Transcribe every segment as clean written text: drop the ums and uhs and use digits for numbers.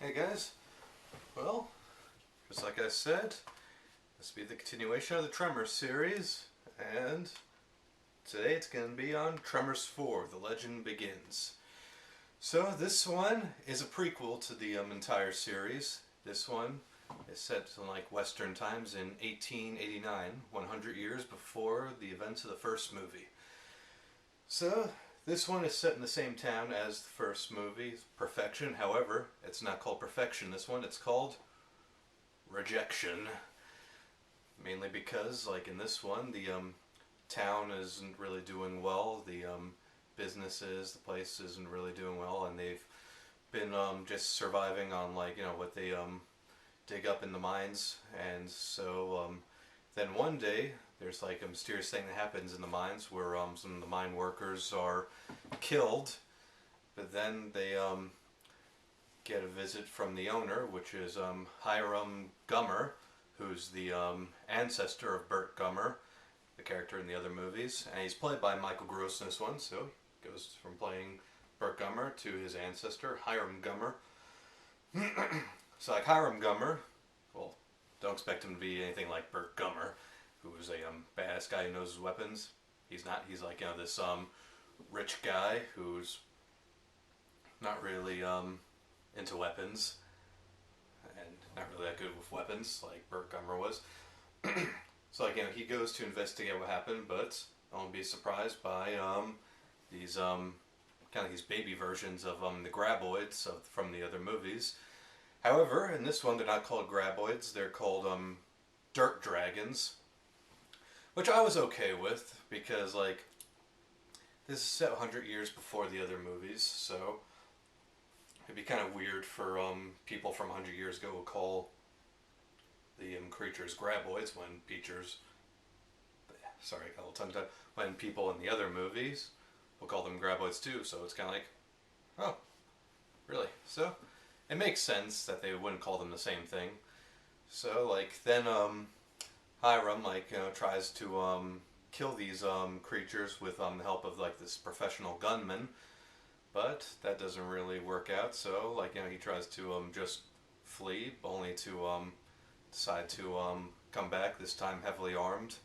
Hey guys, well, just like I said, this will be the continuation of the Tremors series, and today it's going to be on Tremors 4, The Legend Begins. So this one is a prequel to the entire series. This one is set in like Western times in 1889, 100 years before the events of the first movie. So this one is set in the same town as the first movie, Perfection. However, it's not called Perfection this one, it's called Rejection. Mainly because, like in this one, the town isn't really doing well. The businesses, the place isn't really doing well, and they've been just surviving on what they dig up in the mines. And so then one day there's like a mysterious thing that happens in the mines where some of the mine workers are killed, but then they get a visit from the owner, which is Hiram Gummer, who's the ancestor of Burt Gummer, the character in the other movies, and he's played by Michael Gross in this one, so he goes from playing Burt Gummer to his ancestor, Hiram Gummer. So like Hiram Gummer, well, don't expect him to be anything like Burt Gummer, who's a badass guy who knows his weapons. He's not. He's like this rich guy who's not really into weapons and not really that good with weapons like Burt Gummer was. So he goes to investigate what happened, but don't be surprised by these kind of these baby versions of the graboids from the other movies. However, in this one they're not called graboids; they're called dirt dragons, which I was okay with because this is set 100 years before the other movies, so it'd be kind of weird for people from 100 years ago to call the creatures graboids when when people in the other movies will call them graboids too. So it's kind of like, oh, really? So it makes sense that they wouldn't call them the same thing. So then Hiram tries to kill these creatures with the help of this professional gunman, but that doesn't really work out. So he tries to just flee, only to decide to come back, this time heavily armed.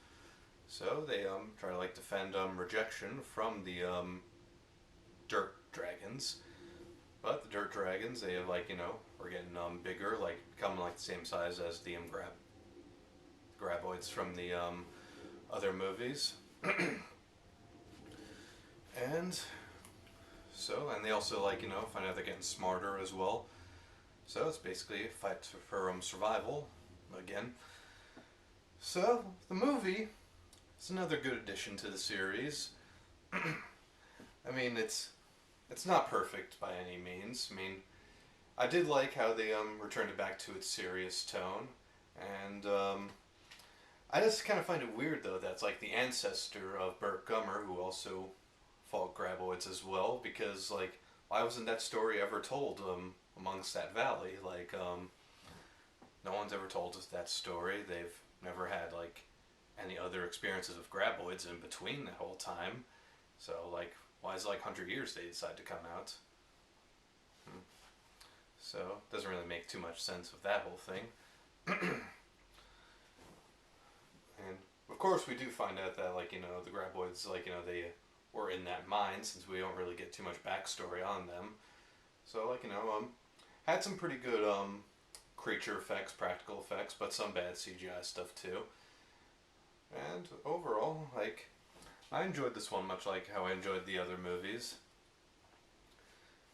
So they try to defend Rejection from the dirt dragons. But the dirt dragons, they have are getting bigger, becoming the same size as the graboids from the other movies. And they also find out they're getting smarter as well. So it's basically a fight for survival again. So the movie is another good addition to the series. I mean, it's not perfect by any means. I mean, I did like how they returned it back to its serious tone, and I just kind of find it weird though that's the ancestor of Burt Gummer, who also fought graboids as well, because why wasn't that story ever told amongst that valley? No one's ever told us that story. They've never had any other experiences with graboids in between that whole time. So why is it 100 years they decide to come out? So it doesn't really make too much sense with that whole thing. And of course we do find out that the graboids they were in that mine, since we don't really get too much backstory on them. So had some pretty good creature effects, practical effects, but some bad CGI stuff too. And overall, I enjoyed this one much like how I enjoyed the other movies.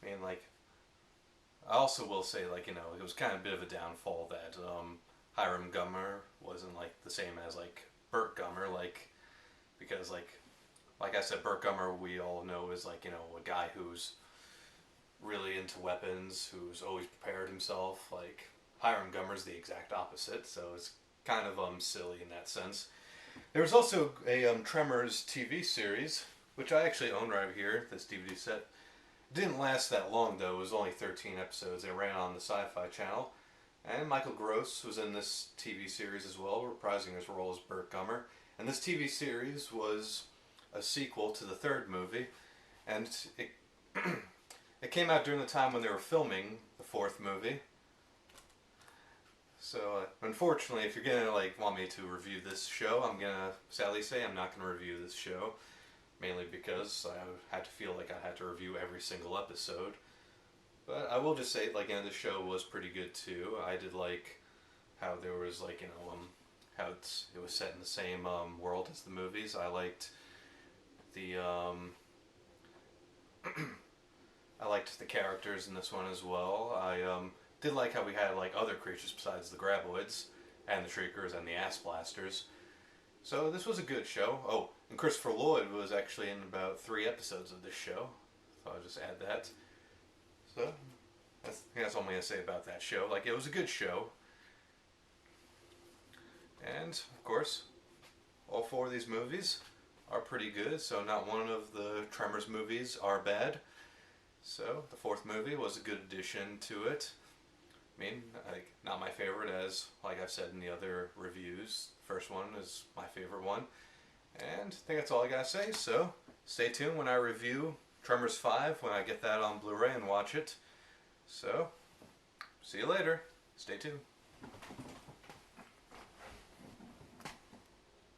I mean, I also will say, it was kind of a bit of a downfall that Hiram Gummer wasn't the same as Burt Gummer, because like I said, Burt Gummer we all know is a guy who's really into weapons, who's always prepared himself. Hiram Gummer's the exact opposite, so it's kind of silly in that sense. There was also a Tremors TV series, which I actually own right here, this DVD set. It didn't last that long though, it was only 13 episodes. It ran on the Sci-Fi Channel. And Michael Gross was in this TV series as well, reprising his role as Burt Gummer. And this TV series was a sequel to the third movie, and it came out during the time when they were filming the fourth movie. So, unfortunately, if you're gonna like want me to review this show, I'm gonna sadly say I'm not gonna review this show, mainly because I had to feel like I had to review every single episode. But I will just say, like, the show was pretty good too. I did like how there was like how it was set in the same world as the movies. I liked the I liked the characters in this one as well. I did like how we had like other creatures besides the graboids and the shriekers and the ass blasters. So this was a good show. Oh, and Christopher Lloyd was actually in about 3 episodes of this show. So I'll just add that. So that's all I'm gonna say about that show. Like, it was a good show. And of course, all 4 of these movies are pretty good. So not one of the Tremors movies are bad. So the 4th movie was a good addition to it. I mean, like, not my favorite, as like I've said in the other reviews. First one is my favorite one. And I think that's all I gotta say. So stay tuned when I review Tremors 5, when I get that on Blu-ray and watch it. So, see you later. Stay tuned.